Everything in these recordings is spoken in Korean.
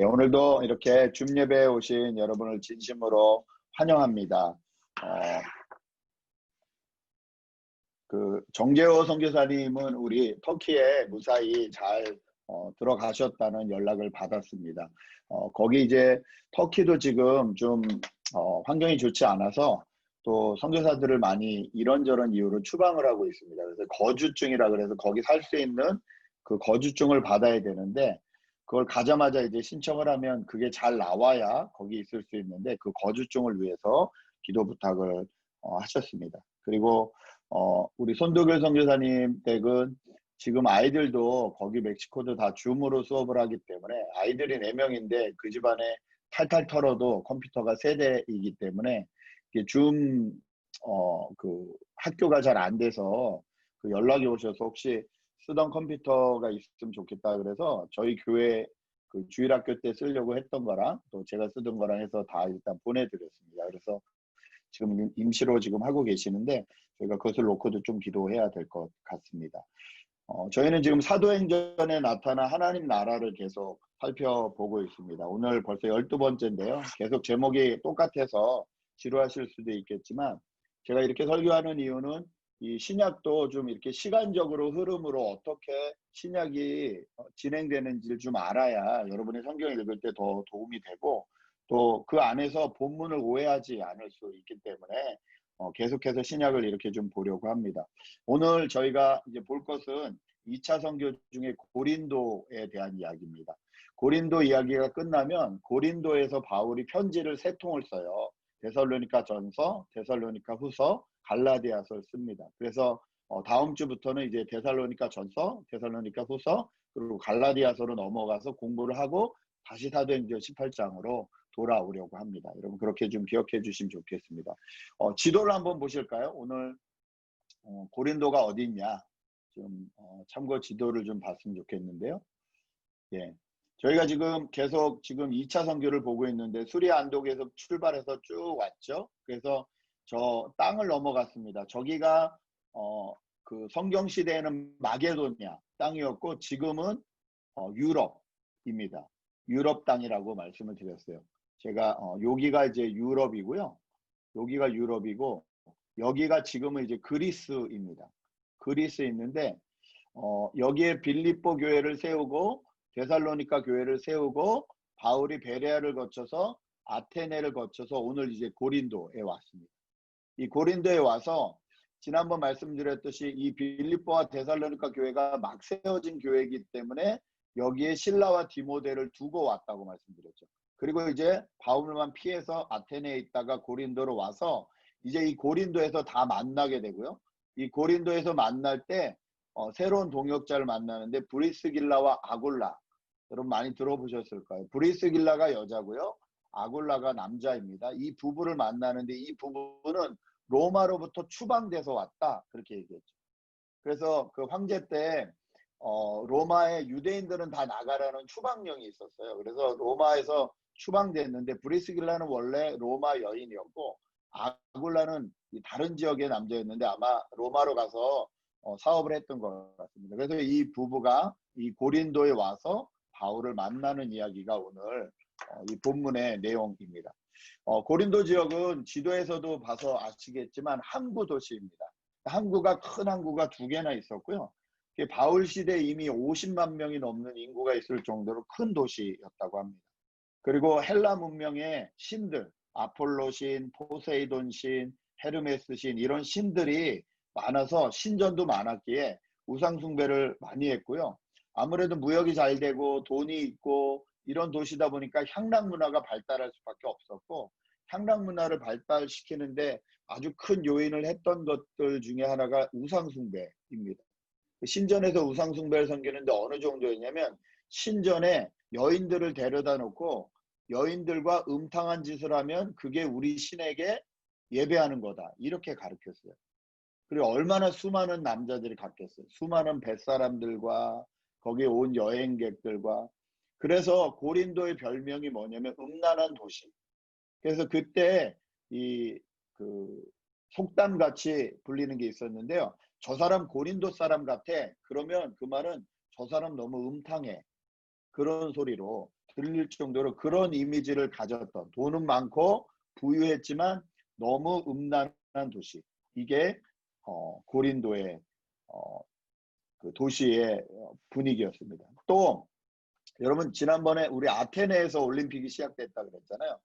예, 오늘도 이렇게 줌 예배에 오신 여러분을 진심으로 환영합니다. 정재호 선교사님은 우리 터키에 무사히 잘 들어가셨다는 연락을 받았습니다. 거기 이제 터키도 지금 좀 환경이 좋지 않아서 또 선교사들을 많이 이런저런 이유로 추방을 하고 있습니다. 그래서 거주증이라 그래서 거기 살 수 있는 그 거주증을 받아야 되는데 그걸 가자마자 이제 신청을 하면 그게 잘 나와야 거기 있을 수 있는데 그 거주증을 위해서 기도 부탁을 하셨습니다. 그리고 우리 손도결 선교사님 댁은 지금 아이들도 거기 멕시코도 다 줌으로 수업을 하기 때문에 아이들이 4명인데 그 집안에 탈탈 털어도 컴퓨터가 3대이기 때문에 줌 그 학교가 잘 안 돼서 그 연락이 오셔서 혹시 쓰던 컴퓨터가 있으면 좋겠다 그래서 저희 교회 그 주일학교 때 쓰려고 했던 거랑 또 제가 쓰던 거랑 해서 다 일단 보내드렸습니다. 그래서 지금 임시로 지금 하고 계시는데 저희가 그것을 놓고도 좀 기도해야 될 것 같습니다. 저희는 지금 사도행전에 나타난 하나님 나라를 계속 살펴보고 있습니다. 오늘 벌써 12번째인데요. 계속 제목이 똑같아서 지루하실 수도 있겠지만 제가 이렇게 설교하는 이유는 이 신약도 좀 이렇게 시간적으로 흐름으로 어떻게 신약이 진행되는지를 좀 알아야 여러분이 성경 읽을 때 더 도움이 되고 또 그 안에서 본문을 오해하지 않을 수 있기 때문에 계속해서 신약을 이렇게 좀 보려고 합니다. 오늘 저희가 이제 볼 것은 2차 선교 중에 고린도에 대한 이야기입니다. 고린도 이야기가 끝나면 고린도에서 바울이 편지를 3통을 써요. 데살로니가 전서, 데살로니가 후서, 갈라디아서를 씁니다. 그래서 다음 주부터는 이제 데살로니가 전서, 데살로니가 후서, 그리고 갈라디아서로 넘어가서 공부를 하고 다시 사도행전 18장으로 돌아오려고 합니다. 여러분 그렇게 좀 기억해 주시면 좋겠습니다. 지도를 한번 보실까요? 오늘 고린도가 어디 있냐? 좀 참고 지도를 좀 봤으면 좋겠는데요. 예. 저희가 지금 계속 지금 2차 선교를 보고 있는데 수리아 안독에서 출발해서 쭉 왔죠. 그래서 저 땅을 넘어갔습니다. 저기가 그 성경 시대에는 마게도니아 땅이었고 지금은 유럽입니다. 유럽 땅이라고 말씀을 드렸어요. 제가 여기가 이제 유럽이고요. 여기가 유럽이고 여기가 지금은 이제 그리스입니다. 그리스에 있는데 여기에 빌립보 교회를 세우고 데살로니가 교회를 세우고 바울이 베레아를 거쳐서 아테네를 거쳐서 오늘 이제 고린도에 왔습니다. 이 고린도에 와서 지난번 말씀드렸듯이 이 빌립보와 데살로니가 교회가 막 세워진 교회이기 때문에 여기에 실라와 디모데를 두고 왔다고 말씀드렸죠. 그리고 이제 바울만 피해서 아테네에 있다가 고린도로 와서 이제 이 고린도에서 다 만나게 되고요. 이 고린도에서 만날 때 새로운 동역자를 만나는데 브리스길라와 아굴라, 여러분 많이 들어보셨을까요? 브리스길라가 여자고요. 아굴라가 남자입니다. 이 부부를 만나는데 이 부부는 로마로부터 추방돼서 왔다 그렇게 얘기했죠. 그래서 그 황제 때 로마의 유대인들은 다 나가라는 추방령이 있었어요. 그래서 로마에서 추방됐는데 브리스길라는 원래 로마 여인이었고 아굴라는 다른 지역의 남자였는데 아마 로마로 가서 사업을 했던 것 같습니다. 그래서 이 부부가 이 고린도에 와서 바울을 만나는 이야기가 오늘 이 본문의 내용입니다. 고린도 지역은 지도에서도 봐서 아시겠지만 항구 도시입니다. 항구가 큰 항구가 2개나 있었고요. 바울 시대에 이미 50만 명이 넘는 인구가 있을 정도로 큰 도시였다고 합니다. 그리고 헬라 문명의 신들, 아폴로 신, 포세이돈 신, 헤르메스 신 이런 신들이 많아서 신전도 많았기에 우상 숭배를 많이 했고요. 아무래도 무역이 잘 되고 돈이 있고 이런 도시다 보니까 향락 문화가 발달할 수밖에 없었고 향락 문화를 발달시키는데 아주 큰 요인을 했던 것들 중에 하나가 우상 숭배입니다. 신전에서 우상 숭배를 섬기는데 어느 정도였냐면 신전에 여인들을 데려다 놓고 여인들과 음탕한 짓을 하면 그게 우리 신에게 예배하는 거다 이렇게 가르쳤어요. 그리고 얼마나 수많은 남자들이 갔겠어요. 수많은 뱃사람들과 거기에 온 여행객들과. 그래서 고린도의 별명이 뭐냐면 음란한 도시. 그래서 그때 그 속담같이 불리는 게 있었는데요. 저 사람 고린도 사람 같아. 그러면 그 말은 저 사람 너무 음탕해. 그런 소리로 들릴 정도로 그런 이미지를 가졌던, 돈은 많고 부유했지만 너무 음란한 도시. 이게 고린도의 그 도시의 분위기였습니다. 또 여러분 지난번에 우리 아테네에서 올림픽이 시작됐다 그랬잖아요.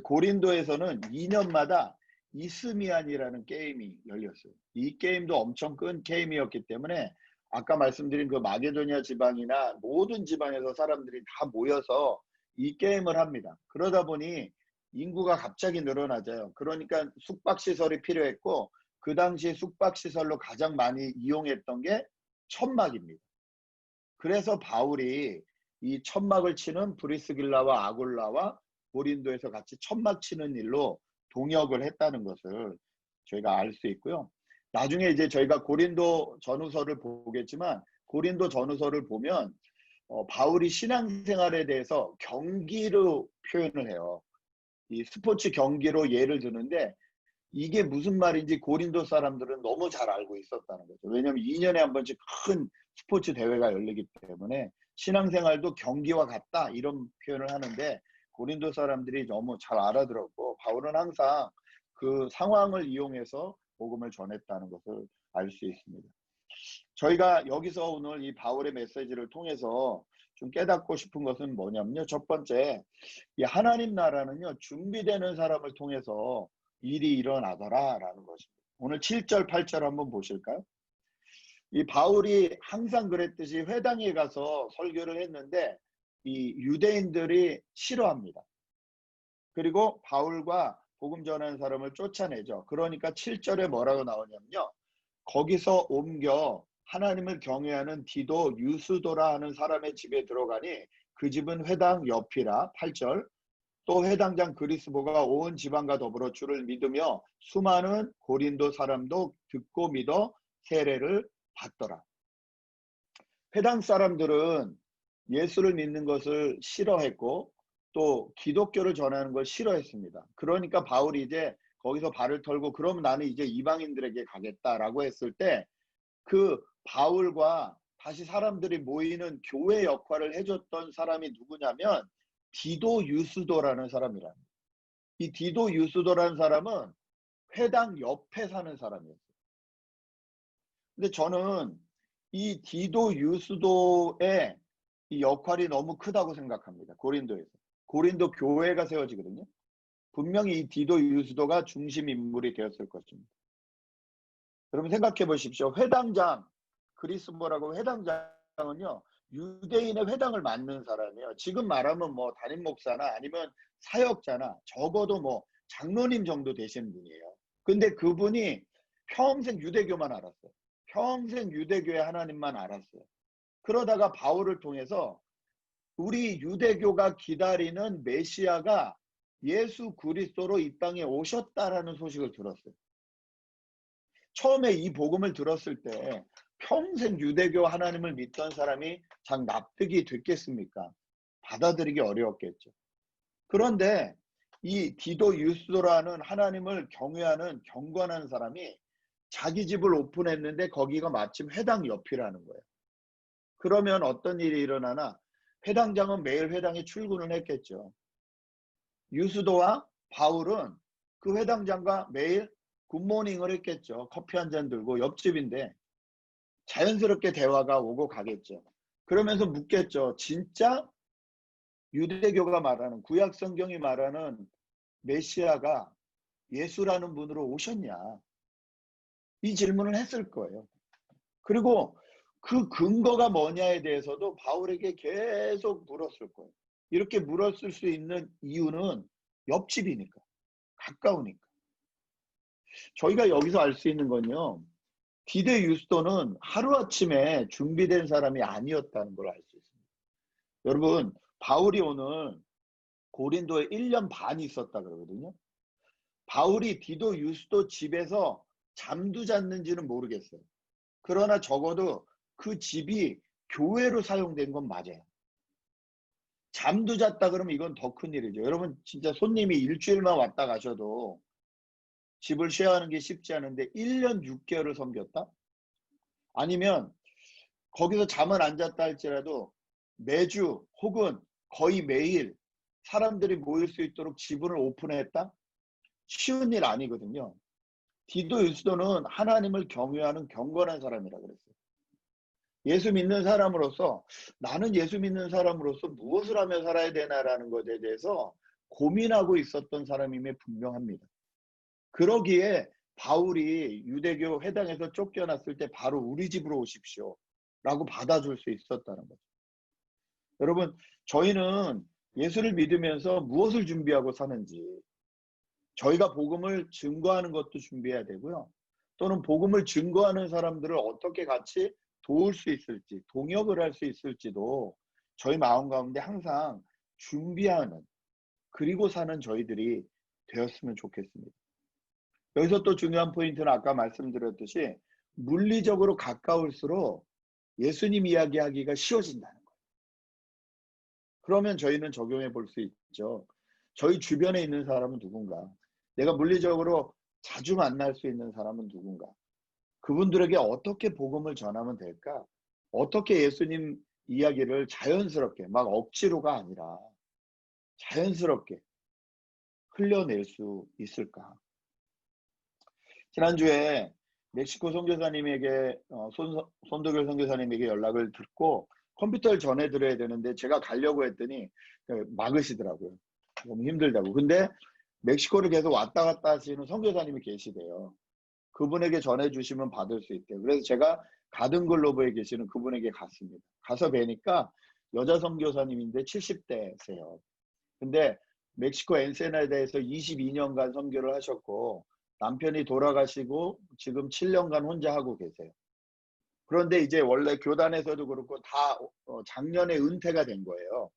고린도에서는 2년마다 이스미안이라는 게임이 열렸어요. 이 게임도 엄청 큰 게임이었기 때문에 아까 말씀드린 그 마게도니아 지방이나 모든 지방에서 사람들이 다 모여서 이 게임을 합니다. 그러다 보니 인구가 갑자기 늘어나져요. 그러니까 숙박시설이 필요했고 그 당시 숙박시설로 가장 많이 이용했던 게 천막입니다. 그래서 바울이 이 천막을 치는 브리스길라와 아굴라와 고린도에서 같이 천막 치는 일로 동역을 했다는 것을 저희가 알 수 있고요. 나중에 이제 저희가 고린도 전후서를 보겠지만 고린도 전후서를 보면 바울이 신앙생활에 대해서 경기로 표현을 해요. 이 스포츠 경기로 예를 드는데 이게 무슨 말인지 고린도 사람들은 너무 잘 알고 있었다는 거죠. 왜냐하면 2년에 한 번씩 큰 스포츠 대회가 열리기 때문에 신앙생활도 경기와 같다 이런 표현을 하는데 고린도 사람들이 너무 잘 알아들었고 바울은 항상 그 상황을 이용해서 복음을 전했다는 것을 알 수 있습니다. 저희가 여기서 오늘 이 바울의 메시지를 통해서 좀 깨닫고 싶은 것은 뭐냐면요. 첫 번째, 이 하나님 나라는요. 준비되는 사람을 통해서 일이 일어나더라 라는 것입니다. 오늘 7절 8절 한번 보실까요? 이 바울이 항상 그랬듯이 회당에 가서 설교를 했는데 이 유대인들이 싫어합니다. 그리고 바울과 복음 전하는 사람을 쫓아내죠. 그러니까 7절에 뭐라고 나오냐면요. 거기서 옮겨 하나님을 경외하는 디도 유스도라 하는 사람의 집에 들어가니 그 집은 회당 옆이라. 8절. 또 회당장 그리스보가 온 지방과 더불어 주를 믿으며 수많은 고린도 사람도 듣고 믿어 세례를 받더라. 회당 사람들은 예수를 믿는 것을 싫어했고 또 기독교를 전하는 걸 싫어했습니다. 그러니까 바울이 이제 거기서 발을 털고 그럼 나는 이제 이방인들에게 가겠다라고 했을 때 그 바울과 다시 사람들이 모이는 교회 역할을 해줬던 사람이 누구냐면 디도 유스도라는 사람이랍니다. 이 디도 유스도라는 사람은 회당 옆에 사는 사람이었어요. 근데 저는 이 디도 유스도의 이 역할이 너무 크다고 생각합니다. 고린도에서. 고린도 교회가 세워지거든요. 분명히 이 디도 유스도가 중심 인물이 되었을 것입니다. 여러분 생각해 보십시오. 회당장, 그리스보라고 회당장은요. 유대인의 회당을 맡는 사람이에요. 지금 말하면 뭐 담임 목사나 아니면 사역자나 적어도 뭐 장로님 정도 되시는 분이에요. 근데 그분이 평생 유대교만 알았어요. 평생 유대교의 하나님만 알았어요. 그러다가 바울을 통해서 우리 유대교가 기다리는 메시아가 예수 그리스도로 이 땅에 오셨다라는 소식을 들었어요. 처음에 이 복음을 들었을 때 평생 유대교 하나님을 믿던 사람이 참 납득이 됐겠습니까? 받아들이기 어려웠겠죠. 그런데 이 디도 유스도라는 하나님을 경외하는 경건한 사람이 자기 집을 오픈했는데 거기가 마침 회당 옆이라는 거예요. 그러면 어떤 일이 일어나나 회당장은 매일 회당에 출근을 했겠죠. 유스도와 바울은 그 회당장과 매일 굿모닝을 했겠죠. 커피 한 잔 들고 옆집인데 자연스럽게 대화가 오고 가겠죠. 그러면서 묻겠죠. 진짜 유대교가 말하는 구약 성경이 말하는 메시아가 예수라는 분으로 오셨냐? 이 질문을 했을 거예요. 그리고 그 근거가 뭐냐에 대해서도 바울에게 계속 물었을 거예요. 이렇게 물었을 수 있는 이유는 옆집이니까, 가까우니까. 저희가 여기서 알 수 있는 건요. 디도 유스도는 하루아침에 준비된 사람이 아니었다는 걸 알 수 있습니다. 여러분, 바울이 오늘 고린도에 1년 반 있었다 그러거든요. 바울이 디도 유스도 집에서 잠도 잤는지는 모르겠어요. 그러나 적어도 그 집이 교회로 사용된 건 맞아요. 잠도 잤다 그러면 이건 더 큰일이죠. 여러분 진짜 손님이 일주일만 왔다 가셔도 집을 쉐어하는 게 쉽지 않은데 1년 6개월을 섬겼다? 아니면 거기서 잠을 안 잤다 할지라도 매주 혹은 거의 매일 사람들이 모일 수 있도록 지분을 오픈했다? 쉬운 일 아니거든요. 디도 유스도는 하나님을 경외하는 경건한 사람이라 그랬어요. 예수 믿는 사람으로서 나는 예수 믿는 사람으로서 무엇을 하며 살아야 되나라는 것에 대해서 고민하고 있었던 사람임에 분명합니다. 그러기에 바울이 유대교 회당에서 쫓겨났을 때 바로 우리 집으로 오십시오 라고 받아줄 수 있었다는 거죠. 여러분, 저희는 예수를 믿으면서 무엇을 준비하고 사는지, 저희가 복음을 증거하는 것도 준비해야 되고요. 또는 복음을 증거하는 사람들을 어떻게 같이 도울 수 있을지, 동역을 할 수 있을지도 저희 마음 가운데 항상 준비하는, 그리고 사는 저희들이 되었으면 좋겠습니다. 여기서 또 중요한 포인트는 아까 말씀드렸듯이 물리적으로 가까울수록 예수님 이야기하기가 쉬워진다는 거예요. 그러면 저희는 적용해 볼 수 있죠. 저희 주변에 있는 사람은 누군가? 내가 물리적으로 자주 만날 수 있는 사람은 누군가? 그분들에게 어떻게 복음을 전하면 될까? 어떻게 예수님 이야기를 자연스럽게, 막 억지로가 아니라 자연스럽게 흘려낼 수 있을까? 지난주에 멕시코 선교사님에게 손도결 선교사님에게 연락을 듣고 컴퓨터를 전해드려야 되는데 제가 가려고 했더니 막으시더라고요. 너무 힘들다고. 근데 멕시코를 계속 왔다 갔다 하시는 선교사님이 계시대요. 그분에게 전해주시면 받을 수 있대요. 그래서 제가 가든글로브에 계시는 그분에게 갔습니다. 가서 뵈니까 여자 선교사님인데 70대세요. 근데 멕시코 엔세나다에서 22년간 선교를 하셨고 남편이 돌아가시고 지금 7년간 혼자 하고 계세요. 그런데 이제 원래 교단에서도 그렇고 다 작년에 은퇴가 된 거예요.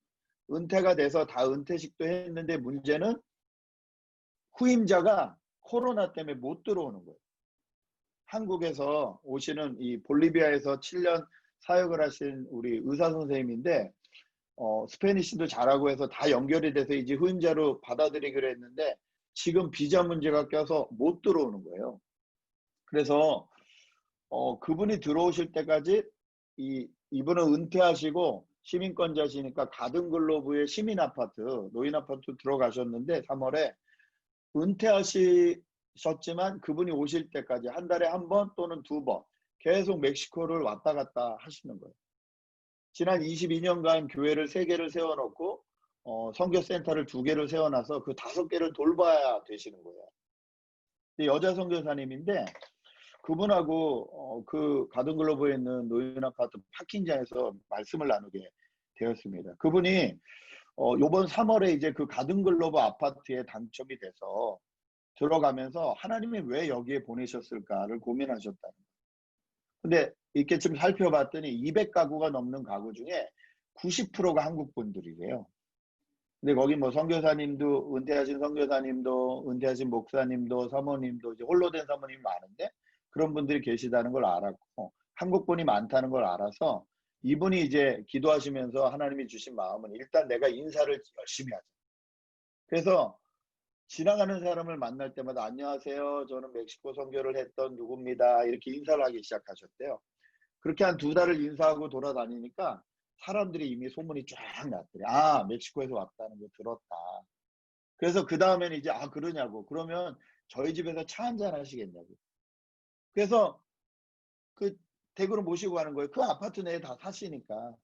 은퇴가 돼서 다 은퇴식도 했는데 문제는 후임자가 코로나 때문에 못 들어오는 거예요. 한국에서 오시는 이 볼리비아에서 7년 사역을 하신 우리 의사 선생님인데 스페니쉬도 잘하고 해서 다 연결이 돼서 이제 후임자로 받아들이기로 했는데 지금 비자 문제가 껴서 못 들어오는 거예요. 그래서 그분이 들어오실 때까지 이분은 은퇴하시고 시민권자시니까 가든글로브의 시민 아파트, 노인 아파트 들어가셨는데 3월에 은퇴하셨지만 그분이 오실 때까지 한 달에 한 번 또는 두 번 계속 멕시코를 왔다 갔다 하시는 거예요. 지난 22년간 교회를 3개를 세워놓고 선교센터를 2개를 세워놔서 그 5개를 돌봐야 되시는 거예요. 여자 선교사님인데 그분하고 그 가든글로브에 있는 노인 아파트 파킹장에서 말씀을 나누게 되었습니다. 그분이 요번 3월에 이제 그 가든글로브 아파트에 당첨이 돼서 들어가면서 하나님이 왜 여기에 보내셨을까를 고민하셨다는 거예요. 근데 이렇게 좀 살펴봤더니 200가구가 넘는 가구 중에 90%가 한국 분들이래요. 근데 거기 뭐 선교사님도, 은퇴하신 선교사님도, 은퇴하신 목사님도, 사모님도, 이제 홀로 된 사모님이 많은데 그런 분들이 계시다는 걸 알았고 한국 분이 많다는 걸 알아서 이분이 이제 기도하시면서 하나님이 주신 마음은 일단 내가 인사를 열심히 하자. 그래서 지나가는 사람을 만날 때마다 안녕하세요. 저는 멕시코 선교를 했던 누구입니다. 이렇게 인사를 하기 시작하셨대요. 그렇게 한 2달을 인사하고 돌아다니니까 사람들이 이미 소문이 쫙 났더래. 아, 멕시코에서 왔다는 거 들었다. 그래서 그 다음에는 이제 그러냐고. 그러면 저희 집에서 차 한잔 하시겠냐고. 그래서 그 댁으로 모시고 가는 거예요. 그 아파트 내에 다 사시니까.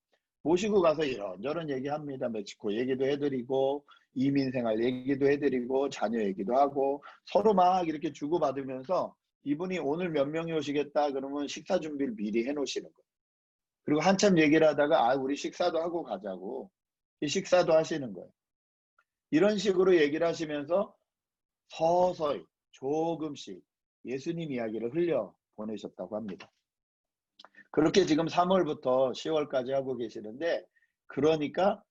모시고 가서 이런저런 얘기합니다. 멕시코 얘기도 해드리고 이민 생활 얘기도 해드리고 자녀 얘기도 하고 서로 막 이렇게 주고받으면서 이분이 오늘 몇 명이 오시겠다 그러면 식사 준비를 미리 해놓으시는 거예요. 그리고 한참 얘기를 하다가 우리 식사도 하고 가자고 이 식사도 하시는 거예요. 이런 식으로 얘기를 하시면서 서서히 조금씩 예수님 이야기를 흘려 보내셨다고 합니다. 그렇게 지금 3월부터 10월까지 하고 계시는데 그러니까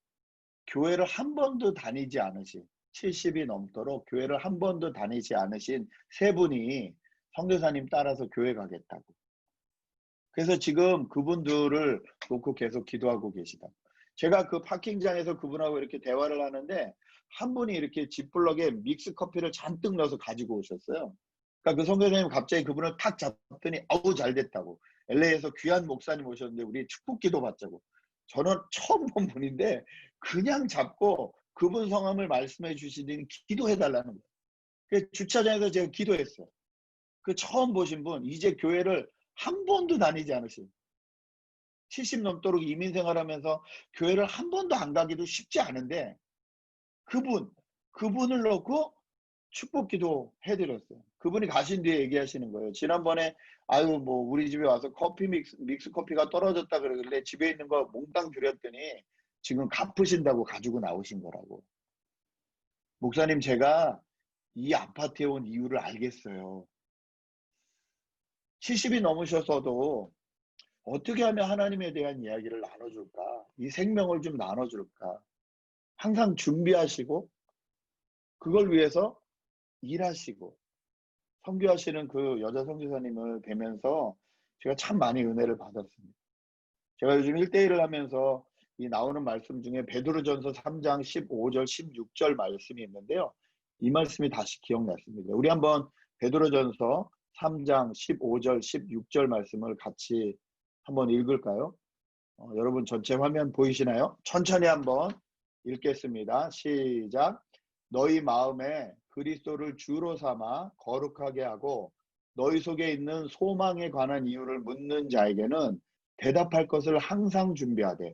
교회를 한 번도 다니지 않으신 70이 넘도록 교회를 한 번도 다니지 않으신 3분이 선교사님 따라서 교회 가겠다고. 그래서 지금 그분들을 놓고 계속 기도하고 계시다. 제가 그 파킹장에서 그분하고 이렇게 대화를 하는데 한 분이 이렇게 지플럭에 믹스 커피를 잔뜩 넣어서 가지고 오셨어요. 그러니까 그 선교사님 갑자기 그분을 탁 잡더니 아우 잘 됐다고. LA에서 귀한 목사님 오셨는데 우리 축복 기도 받자고. 저는 처음 본 분인데 그냥 잡고 그분 성함을 말씀해 주시더니 기도해 달라는 거예요. 그 주차장에서 제가 기도했어요. 그 처음 보신 분, 이제 교회를 한 번도 다니지 않으신, 70 넘도록 이민 생활하면서 교회를 한 번도 안 가기도 쉽지 않은데 그분을 놓고 축복 기도 해드렸어요. 그분이 가신 뒤에 얘기하시는 거예요. 지난번에 아유 뭐 우리 집에 와서 커피 믹스 커피가 떨어졌다 그러길래 집에 있는 거 몽땅 드렸더니 지금 갚으신다고 가지고 나오신 거라고. 목사님, 제가 이 아파트에 온 이유를 알겠어요. 70이 넘으셔서도 어떻게 하면 하나님에 대한 이야기를 나눠줄까? 이 생명을 좀 나눠줄까? 항상 준비하시고 그걸 위해서 일하시고 선교하시는 그 여자 선교사님을 뵈면서 제가 참 많이 은혜를 받았습니다. 제가 요즘 1대1을 하면서 이 나오는 말씀 중에 베드로전서 3장 15절 16절 말씀이 있는데요. 이 말씀이 다시 기억났습니다. 우리 한번 베드로전서 3장 15절 16절 말씀을 같이 한번 읽을까요? 여러분 전체 화면 보이시나요? 천천히 한번 읽겠습니다. 시작. 너희 마음에 그리스도를 주로 삼아 거룩하게 하고 너희 속에 있는 소망에 관한 이유를 묻는 자에게는 대답할 것을 항상 준비하되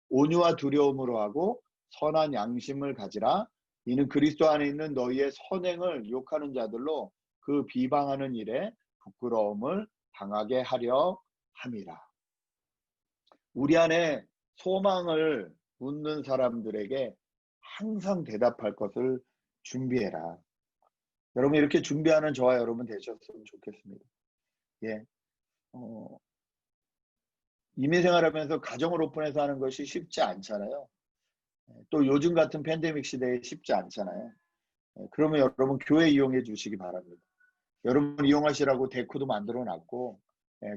온유와 두려움으로 하고 선한 양심을 가지라. 이는 그리스도 안에 있는 너희의 선행을 욕하는 자들로 그 비방하는 일에 부끄러움을 당하게 하려 함이라. 우리 안에 소망을 묻는 사람들에게 항상 대답할 것을 준비해라. 여러분 이렇게 준비하는 저와 여러분 되셨으면 좋겠습니다. 예, 이민생활하면서 가정을 오픈해서 하는 것이 쉽지 않잖아요. 또 요즘 같은 팬데믹 시대에 쉽지 않잖아요. 그러면 여러분 교회 이용해 주시기 바랍니다. 여러분 이용하시라고 데코도 만들어 놨고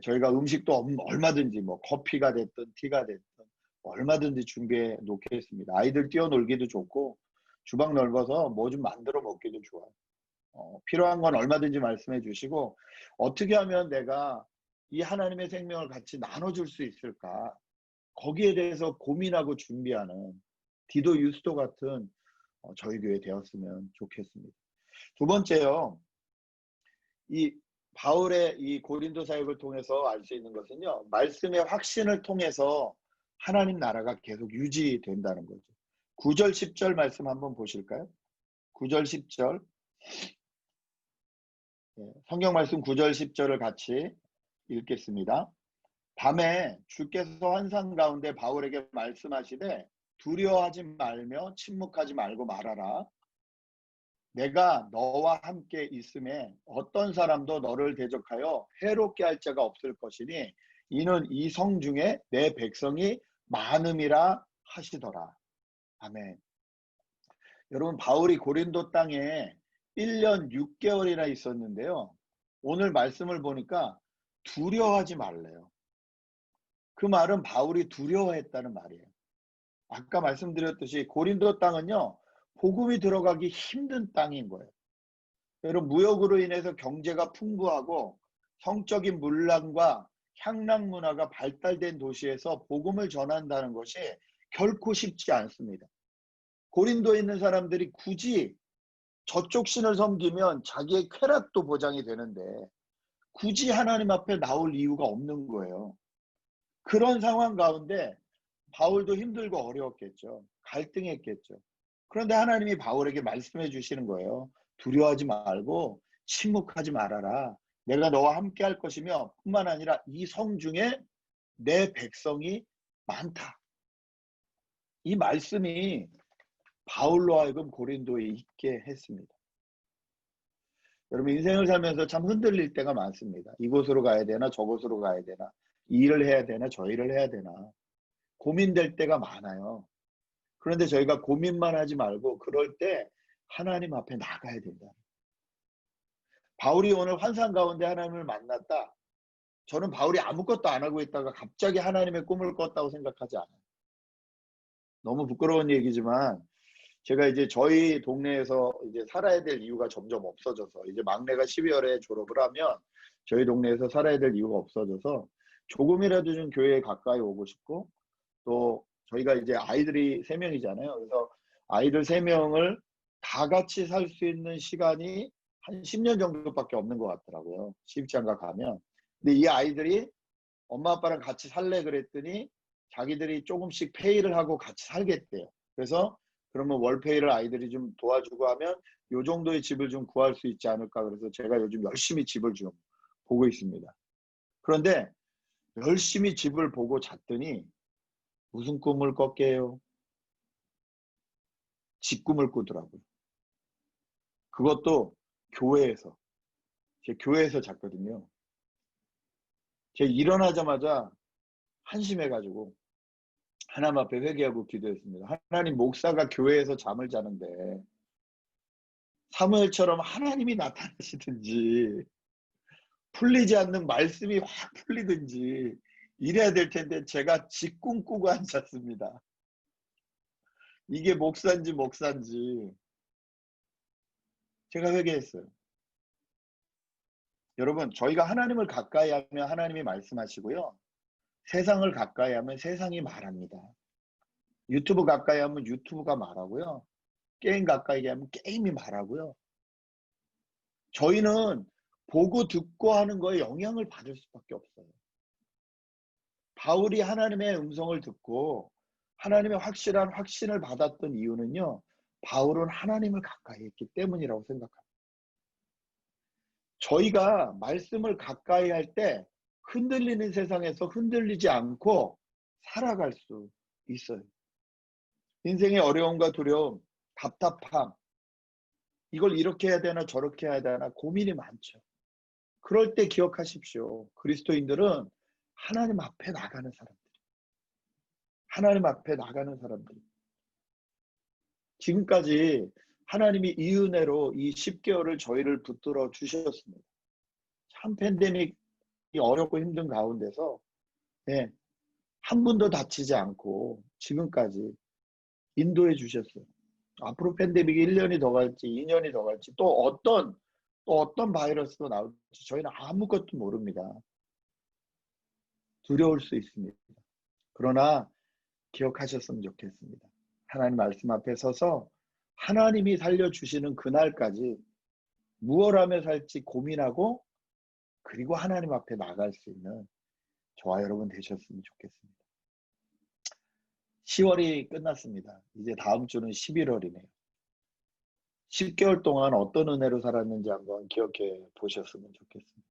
저희가 음식도 얼마든지 뭐 커피가 됐든 티가 됐든 얼마든지 준비해 놓겠습니다. 아이들 뛰어놀기도 좋고 주방 넓어서 뭐 좀 만들어 먹기도 좋아요. 필요한 건 얼마든지 말씀해 주시고 어떻게 하면 내가 이 하나님의 생명을 같이 나눠줄 수 있을까? 거기에 대해서 고민하고 준비하는 디도 유스도 같은 저희 교회 되었으면 좋겠습니다. 두 번째요. 이 바울의 이 고린도 사역을 통해서 알 수 있는 것은요. 말씀의 확신을 통해서 하나님 나라가 계속 유지된다는 거죠. 9절 10절 말씀 한번 보실까요? 9절 10절 성경 말씀 9절 10절을 같이 읽겠습니다. 밤에 주께서 환상 가운데 바울에게 말씀하시되 두려워하지 말며 침묵하지 말고 말하라. 내가 너와 함께 있음에 어떤 사람도 너를 대적하여 해롭게 할 자가 없을 것이니 이는 이 성 중에 내 백성이 많음이라 하시더라. 아멘. 여러분 바울이 고린도 땅에 1년 6개월이나 있었는데요. 오늘 말씀을 보니까 두려워하지 말래요. 그 말은 바울이 두려워했다는 말이에요. 아까 말씀드렸듯이 고린도 땅은요. 복음이 들어가기 힘든 땅인 거예요. 여러분 무역으로 인해서 경제가 풍부하고 성적인 문란과 향락 문화가 발달된 도시에서 복음을 전한다는 것이 결코 쉽지 않습니다. 고린도에 있는 사람들이 굳이 저쪽 신을 섬기면 자기의 쾌락도 보장이 되는데 굳이 하나님 앞에 나올 이유가 없는 거예요. 그런 상황 가운데 바울도 힘들고 어려웠겠죠. 갈등했겠죠. 그런데 하나님이 바울에게 말씀해 주시는 거예요. 두려워하지 말고 침묵하지 말아라. 내가 너와 함께 할 것이며 뿐만 아니라 이 성 중에 내 백성이 많다. 이 말씀이 바울로 하여금 고린도에 있게 했습니다. 여러분 인생을 살면서 참 흔들릴 때가 많습니다. 이곳으로 가야 되나 저곳으로 가야 되나 이 일을 해야 되나 저 일을 해야 되나 고민될 때가 많아요. 그런데 저희가 고민만 하지 말고 그럴 때 하나님 앞에 나가야 된다. 바울이 오늘 환상 가운데 하나님을 만났다. 저는 바울이 아무것도 안 하고 있다가 갑자기 하나님의 꿈을 꿨다고 생각하지 않아요. 너무 부끄러운 얘기지만 제가 이제 저희 동네에서 이제 살아야 될 이유가 점점 없어져서 이제 막내가 12월에 졸업을 하면 저희 동네에서 살아야 될 이유가 없어져서 조금이라도 좀 교회에 가까이 오고 싶고 또 저희가 이제 아이들이 3명이잖아요. 그래서 아이들 3명을 다 같이 살 수 있는 시간이 한 10년 정도밖에 없는 것 같더라고요. 시집장가 가면. 근데 이 아이들이 엄마 아빠랑 같이 살래 그랬더니 자기들이 조금씩 페이를 하고 같이 살겠대요. 그래서 그러면 월페이를 아이들이 좀 도와주고 하면 요 정도의 집을 좀 구할 수 있지 않을까. 그래서 제가 요즘 열심히 집을 좀 보고 있습니다. 그런데 열심히 집을 보고 잤더니 무슨 꿈을 꿨게요? 집 꿈을 꾸더라고요. 그것도 교회에서. 제 교회에서 잤거든요. 제가 일어나자마자 한심해가지고 하나님 앞에 회개하고 기도했습니다. 하나님, 목사가 교회에서 잠을 자는데 사무엘처럼 하나님이 나타나시든지 풀리지 않는 말씀이 확 풀리든지 이래야 될 텐데 제가 집 꿈꾸고 앉았습니다. 이게 목사인지 제가 회개했어요. 여러분, 저희가 하나님을 가까이 하면 하나님이 말씀하시고요. 세상을 가까이 하면 세상이 말합니다. 유튜브 가까이 하면 유튜브가 말하고요. 게임 가까이 하면 게임이 말하고요. 저희는 보고 듣고 하는 거에 영향을 받을 수밖에 없어요. 바울이 하나님의 음성을 듣고 하나님의 확실한 확신을 받았던 이유는요. 바울은 하나님을 가까이 했기 때문이라고 생각합니다. 저희가 말씀을 가까이 할 때 흔들리는 세상에서 흔들리지 않고 살아갈 수 있어요. 인생의 어려움과 두려움, 답답함, 이걸 이렇게 해야 되나 저렇게 해야 되나 고민이 많죠. 그럴 때 기억하십시오. 그리스도인들은 하나님 앞에 나가는 사람들. 하나님 앞에 나가는 사람들. 지금까지 하나님이 이 은혜로 이 10개월을 저희를 붙들어 주셨습니다. 참 팬데믹이 어렵고 힘든 가운데서 네, 한 분도 다치지 않고 지금까지 인도해 주셨어요. 앞으로 팬데믹이 1년이 더 갈지 2년이 더 갈지 또 어떤 바이러스도 나올지 저희는 아무것도 모릅니다. 두려울 수 있습니다. 그러나 기억하셨으면 좋겠습니다. 하나님 말씀 앞에 서서 하나님이 살려주시는 그날까지 무엇 하며 살지 고민하고 그리고 하나님 앞에 나갈 수 있는 저와 여러분 되셨으면 좋겠습니다. 10월이 끝났습니다. 이제 다음 주는 11월이네요. 10개월 동안 어떤 은혜로 살았는지 한번 기억해 보셨으면 좋겠습니다.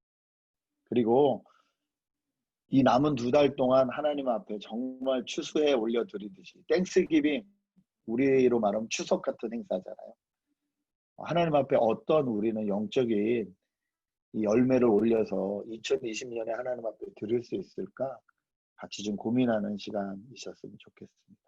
그리고 이 남은 2달 동안 하나님 앞에 정말 추수해 올려드리듯이 땡스기빙, 우리로 말하면 추석 같은 행사잖아요. 하나님 앞에 어떤 우리는 영적인 이 열매를 올려서 2020년에 하나님 앞에 드릴 수 있을까 같이 좀 고민하는 시간이셨으면 좋겠습니다.